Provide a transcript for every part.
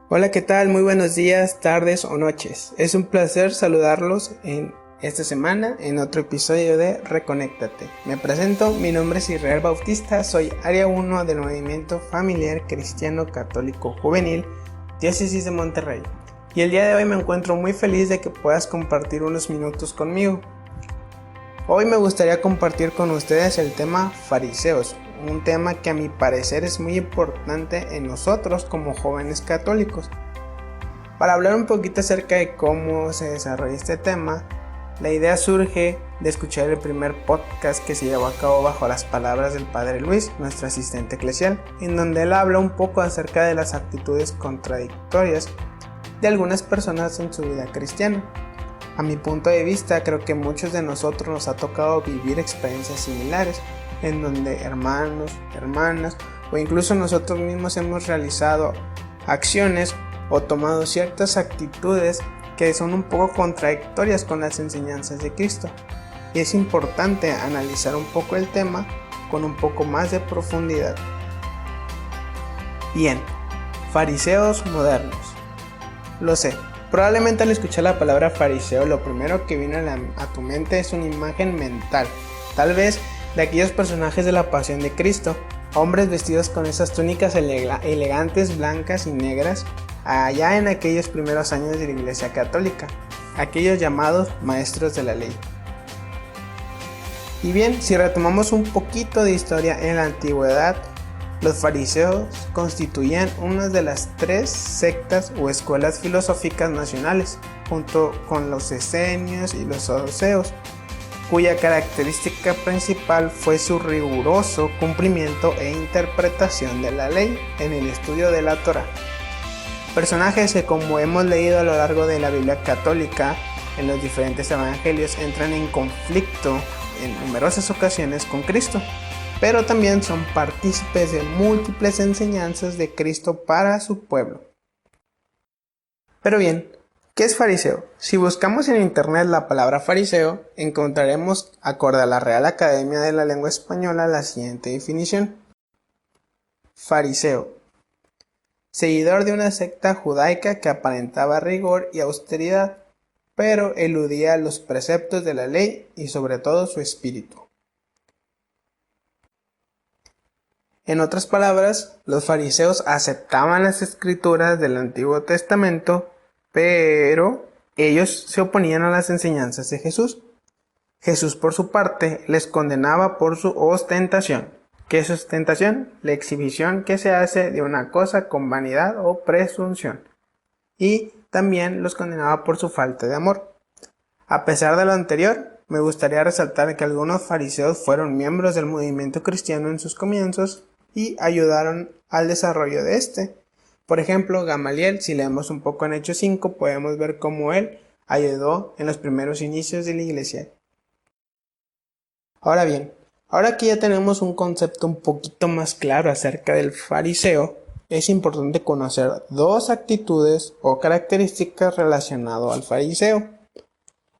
Hola, ¿qué tal? Muy buenos días, tardes o noches. Es un placer saludarlos en esta semana en otro episodio de Reconéctate. Me presento, mi nombre es Israel Bautista, soy área 1 del Movimiento Familiar Cristiano Católico Juvenil, Diócesis de Monterrey. Y el día de hoy me encuentro muy feliz de que puedas compartir unos minutos conmigo. Hoy me gustaría compartir con ustedes el tema fariseos, un tema que a mi parecer es muy importante en nosotros como jóvenes católicos. Para hablar un poquito acerca de cómo se desarrolla este tema, la idea surge de escuchar el primer podcast que se llevó a cabo bajo las palabras del Padre Luis, nuestro asistente eclesial, en donde él habla un poco acerca de las actitudes contradictorias de algunas personas en su vida cristiana. A mi punto de vista, creo que muchos de nosotros nos ha tocado vivir experiencias similares, en donde hermanos, hermanas o incluso nosotros mismos hemos realizado acciones o tomado ciertas actitudes que son un poco contradictorias con las enseñanzas de Cristo. Y es importante analizar un poco el tema con un poco más de profundidad. Bien, fariseos modernos. Lo sé. Probablemente al escuchar la palabra fariseo, lo primero que vino a tu mente es una imagen mental, tal vez de aquellos personajes de la Pasión de Cristo, hombres vestidos con esas túnicas elegantes, blancas y negras, allá en aquellos primeros años de la Iglesia Católica, aquellos llamados maestros de la ley. Y bien, si retomamos un poquito de historia en la antigüedad, los fariseos constituían una de las 3 sectas o escuelas filosóficas nacionales, junto con los esenios y los saduceos, cuya característica principal fue su riguroso cumplimiento e interpretación de la ley en el estudio de la Torá. Personajes que, como hemos leído a lo largo de la Biblia católica, en los diferentes evangelios entran en conflicto en numerosas ocasiones con Cristo, pero también son partícipes de múltiples enseñanzas de Cristo para su pueblo. Pero bien, ¿qué es fariseo? Si buscamos en internet la palabra fariseo, encontraremos, acorde a la Real Academia de la Lengua Española, la siguiente definición. Fariseo: seguidor de una secta judaica que aparentaba rigor y austeridad, pero eludía los preceptos de la ley y sobre todo su espíritu. En otras palabras, los fariseos aceptaban las escrituras del Antiguo Testamento, pero ellos se oponían a las enseñanzas de Jesús. Jesús, por su parte, les condenaba por su ostentación. ¿Qué es ostentación? La exhibición que se hace de una cosa con vanidad o presunción. Y también los condenaba por su falta de amor. A pesar de lo anterior, me gustaría resaltar que algunos fariseos fueron miembros del movimiento cristiano en sus comienzos y ayudaron al desarrollo de este. Por ejemplo, Gamaliel, si leemos un poco en Hechos 5, podemos ver cómo él ayudó en los primeros inicios de la iglesia. Ahora bien, ahora que ya tenemos un concepto un poquito más claro acerca del fariseo, es importante conocer 2 actitudes o características relacionadas al fariseo.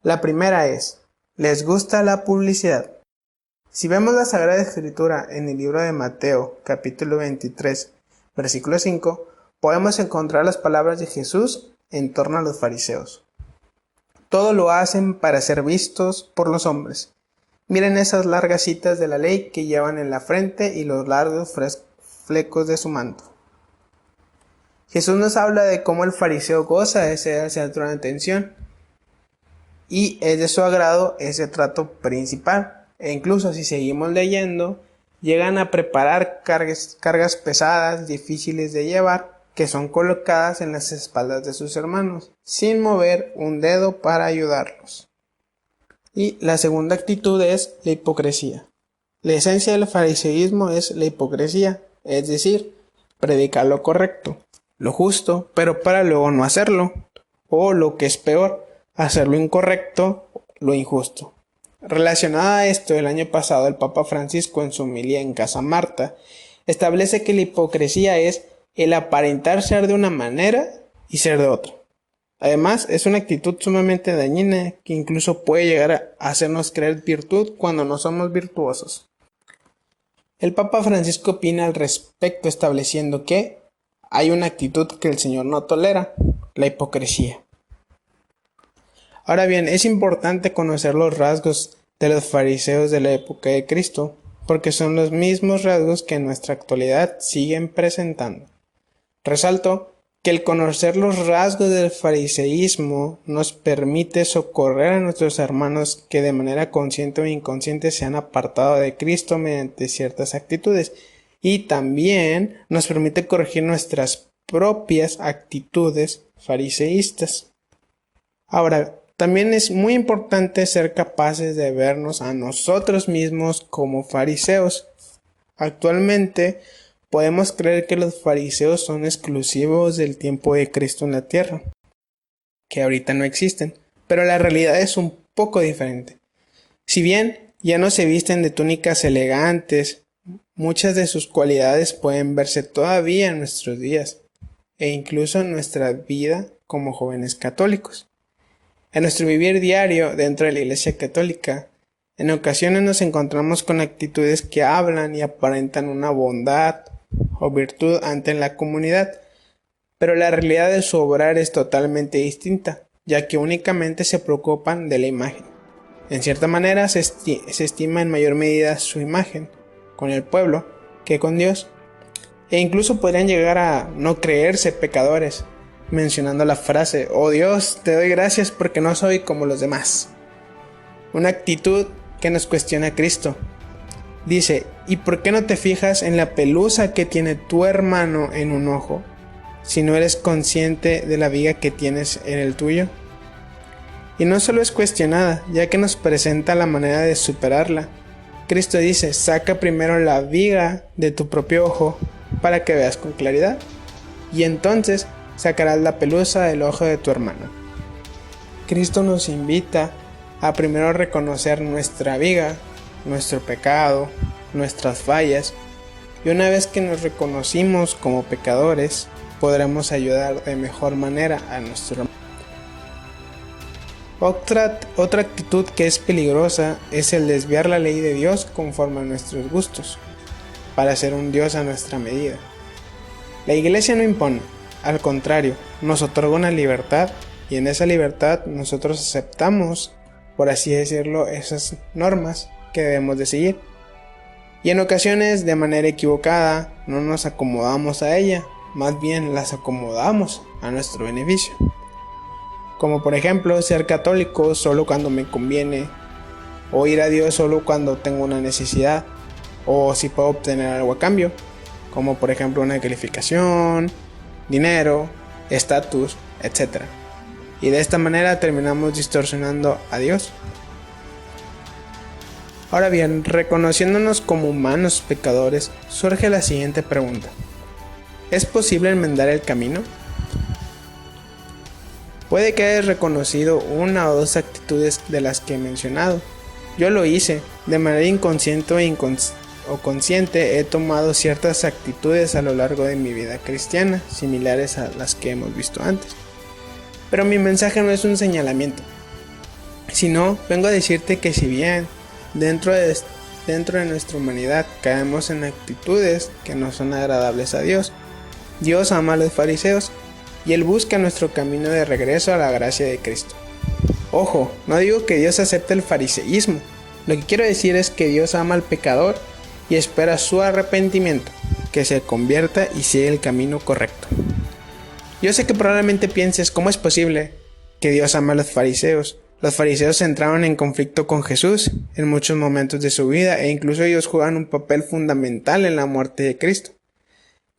La primera es: les gusta la publicidad. Si vemos la Sagrada Escritura en el libro de Mateo, capítulo 23, versículo 5, podemos encontrar las palabras de Jesús en torno a los fariseos. Todo lo hacen para ser vistos por los hombres. Miren esas largas citas de la ley que llevan en la frente y los largos flecos de su manto. Jesús nos habla de cómo el fariseo goza de ser el centro de atención y es de su agrado ese trato principal. E incluso si seguimos leyendo, llegan a preparar cargas pesadas, difíciles de llevar, que son colocadas en las espaldas de sus hermanos, sin mover un dedo para ayudarlos. Y la segunda actitud es la hipocresía. La esencia del fariseísmo es la hipocresía, es decir, predicar lo correcto, lo justo, pero para luego no hacerlo, o lo que es peor, hacer lo incorrecto, lo injusto. Relacionado a esto, el año pasado el Papa Francisco, en su homilía en Casa Marta, establece que la hipocresía es el aparentar ser de una manera y ser de otra. Además, es una actitud sumamente dañina que incluso puede llegar a hacernos creer virtud cuando no somos virtuosos. El Papa Francisco opina al respecto, estableciendo que hay una actitud que el Señor no tolera: la hipocresía. Ahora bien, es importante conocer los rasgos de los fariseos de la época de Cristo, porque son los mismos rasgos que en nuestra actualidad siguen presentando. Resalto que el conocer los rasgos del fariseísmo nos permite socorrer a nuestros hermanos que de manera consciente o inconsciente se han apartado de Cristo mediante ciertas actitudes, y también nos permite corregir nuestras propias actitudes fariseístas. Ahora, también es muy importante ser capaces de vernos a nosotros mismos como fariseos. Actualmente podemos creer que los fariseos son exclusivos del tiempo de Cristo en la tierra, que ahorita no existen, pero la realidad es un poco diferente. Si bien ya no se visten de túnicas elegantes, muchas de sus cualidades pueden verse todavía en nuestros días, e incluso en nuestra vida como jóvenes católicos. En nuestro vivir diario dentro de la Iglesia Católica, en ocasiones nos encontramos con actitudes que hablan y aparentan una bondad o virtud ante la comunidad, pero la realidad de su obrar es totalmente distinta, ya que únicamente se preocupan de la imagen. En cierta manera se estima en mayor medida su imagen con el pueblo que con Dios, e incluso podrían llegar a no creerse pecadores, mencionando la frase: oh Dios, te doy gracias porque no soy como los demás. Una actitud que nos cuestiona a Cristo. Dice: ¿y por qué no te fijas en la pelusa que tiene tu hermano en un ojo, si no eres consciente de la viga que tienes en el tuyo? Y no solo es cuestionada, ya que nos presenta la manera de superarla. Cristo dice: saca primero la viga de tu propio ojo para que veas con claridad, y entonces sacarás la pelusa del ojo de tu hermano. Cristo nos invita a primero reconocer nuestra viga, nuestro pecado, nuestras fallas, y una vez que nos reconocimos como pecadores, podremos ayudar de mejor manera a nuestro hermano. Otra actitud que es peligrosa es el desviar la ley de Dios conforme a nuestros gustos, para hacer un Dios a nuestra medida. La Iglesia no impone, al contrario, nos otorga una libertad, y en esa libertad nosotros aceptamos, por así decirlo, esas normas que debemos de seguir. Y en ocasiones, de manera equivocada, no nos acomodamos a ella, más bien las acomodamos a nuestro beneficio. Como por ejemplo, ser católico solo cuando me conviene, o ir a Dios solo cuando tengo una necesidad, o si puedo obtener algo a cambio, como por ejemplo una calificación, dinero, estatus, etc. Y de esta manera terminamos distorsionando a Dios. Ahora bien, reconociéndonos como humanos pecadores, surge la siguiente pregunta: ¿es posible enmendar el camino? Puede que hayas reconocido una o dos actitudes de las que he mencionado. Yo lo hice, de manera inconsciente o consciente he tomado ciertas actitudes a lo largo de mi vida cristiana, similares a las que hemos visto antes. Pero mi mensaje no es un señalamiento, sino vengo a decirte que si bien dentro de nuestra humanidad caemos en actitudes que no son agradables a Dios, Dios ama a los fariseos y Él busca nuestro camino de regreso a la gracia de Cristo. Ojo, no digo que Dios acepte el fariseísmo, lo que quiero decir es que Dios ama al pecador y espera su arrepentimiento, que se convierta y siga el camino correcto. Yo sé que probablemente pienses: ¿cómo es posible que Dios ama a los fariseos? Los fariseos entraron en conflicto con Jesús en muchos momentos de su vida, e incluso ellos juegan un papel fundamental en la muerte de Cristo.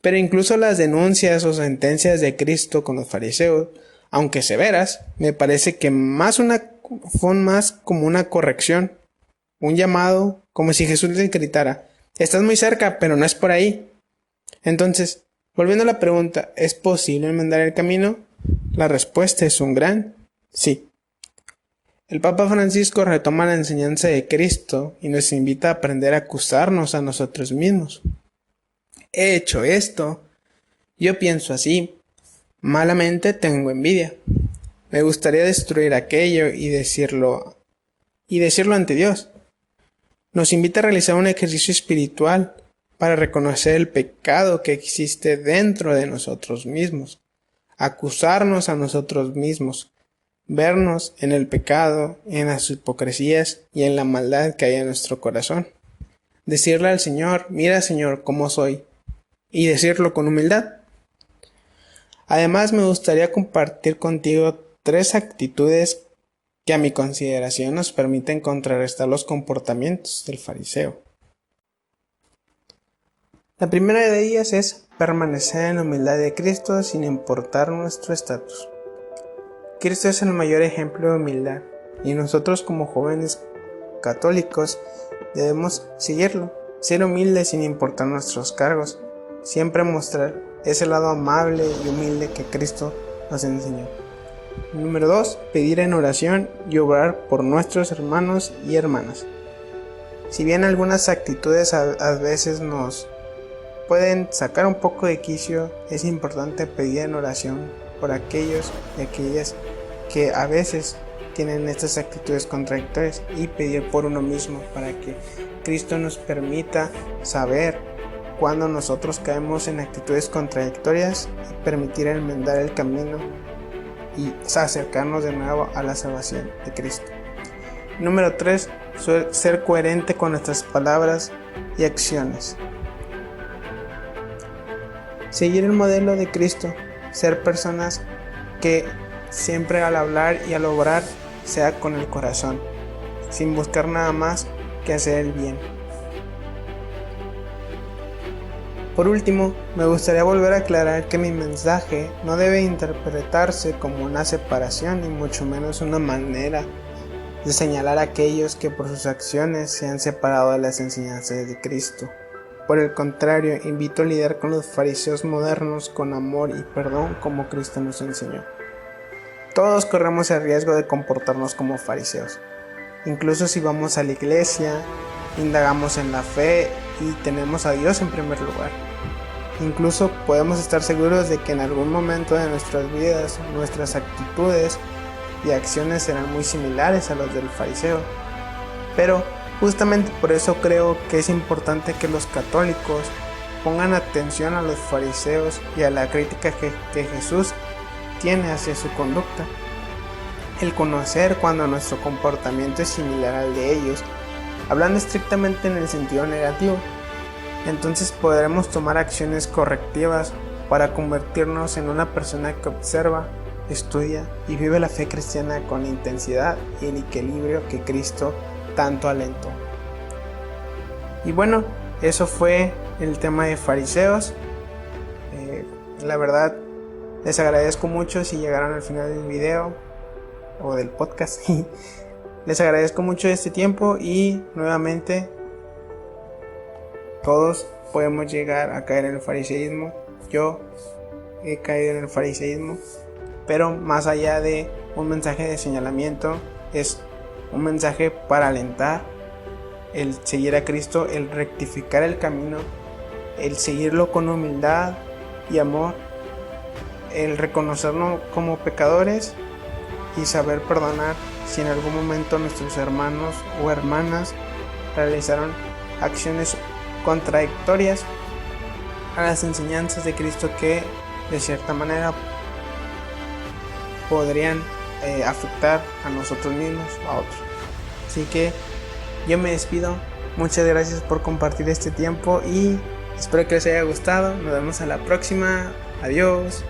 Pero incluso las denuncias o sentencias de Cristo con los fariseos, aunque severas, me parece que son más como una corrección, un llamado, como si Jesús les gritara: estás muy cerca, pero no es por ahí. Entonces, volviendo a la pregunta, ¿es posible enmendar el camino? La respuesta es un gran sí. El Papa Francisco retoma la enseñanza de Cristo y nos invita a aprender a acusarnos a nosotros mismos. He hecho esto, yo pienso así, malamente tengo envidia, me gustaría destruir aquello y decirlo ante Dios. Nos invita a realizar un ejercicio espiritual para reconocer el pecado que existe dentro de nosotros mismos, acusarnos a nosotros mismos, vernos en el pecado, en las hipocresías y en la maldad que hay en nuestro corazón. Decirle al Señor, mira Señor, cómo soy, y decirlo con humildad. Además, me gustaría compartir contigo 3 actitudes que a mi consideración nos permiten contrarrestar los comportamientos del fariseo. La primera de ellas es permanecer en la humildad de Cristo sin importar nuestro estatus. Cristo es el mayor ejemplo de humildad y nosotros como jóvenes católicos debemos seguirlo, ser humildes sin importar nuestros cargos, siempre mostrar ese lado amable y humilde que Cristo nos enseñó. Número 2. Pedir en oración y obrar por nuestros hermanos y hermanas. Si bien algunas actitudes a veces nos pueden sacar un poco de quicio, es importante pedir en oración por aquellos y aquellas que a veces tienen estas actitudes contradictorias y pedir por uno mismo para que Cristo nos permita saber cuando nosotros caemos en actitudes contradictorias y permitir enmendar el camino y acercarnos de nuevo a la salvación de Cristo. Número 3. Ser coherente con nuestras palabras y acciones. Seguir el modelo de Cristo, ser personas que siempre al hablar y al obrar sea con el corazón, sin buscar nada más que hacer el bien. Por último, me gustaría volver a aclarar que mi mensaje no debe interpretarse como una separación y mucho menos una manera de señalar a aquellos que por sus acciones se han separado de las enseñanzas de Cristo. Por el contrario, invito a lidiar con los fariseos modernos con amor y perdón como Cristo nos enseñó. Todos corremos el riesgo de comportarnos como fariseos. Incluso si vamos a la iglesia, indagamos en la fe y tenemos a Dios en primer lugar. Incluso podemos estar seguros de que en algún momento de nuestras vidas, nuestras actitudes y acciones serán muy similares a los del fariseo. Pero justamente por eso creo que es importante que los católicos pongan atención a los fariseos y a la crítica que Jesús tiene hacia su conducta. El conocer cuando nuestro comportamiento es similar al de ellos, hablando estrictamente en el sentido negativo, entonces podremos tomar acciones correctivas para convertirnos en una persona que observa, estudia y vive la fe cristiana con la intensidad y el equilibrio que Cristo tanto alentó. Y bueno, eso fue el tema de fariseos. La verdad, les agradezco mucho si llegaron al final del video o del podcast. Les agradezco mucho este tiempo y nuevamente todos podemos llegar a caer en el fariseísmo. Yo he caído en el fariseísmo, pero más allá de un mensaje de señalamiento, es un mensaje para alentar el seguir a Cristo, el rectificar el camino, el seguirlo con humildad y amor, el reconocernos como pecadores y saber perdonar si en algún momento nuestros hermanos o hermanas realizaron acciones contradictorias a las enseñanzas de Cristo que de cierta manera podrían afectar a nosotros mismos o a otros. Así que yo me despido, muchas gracias por compartir este tiempo y espero que les haya gustado. Nos vemos a la próxima, adiós.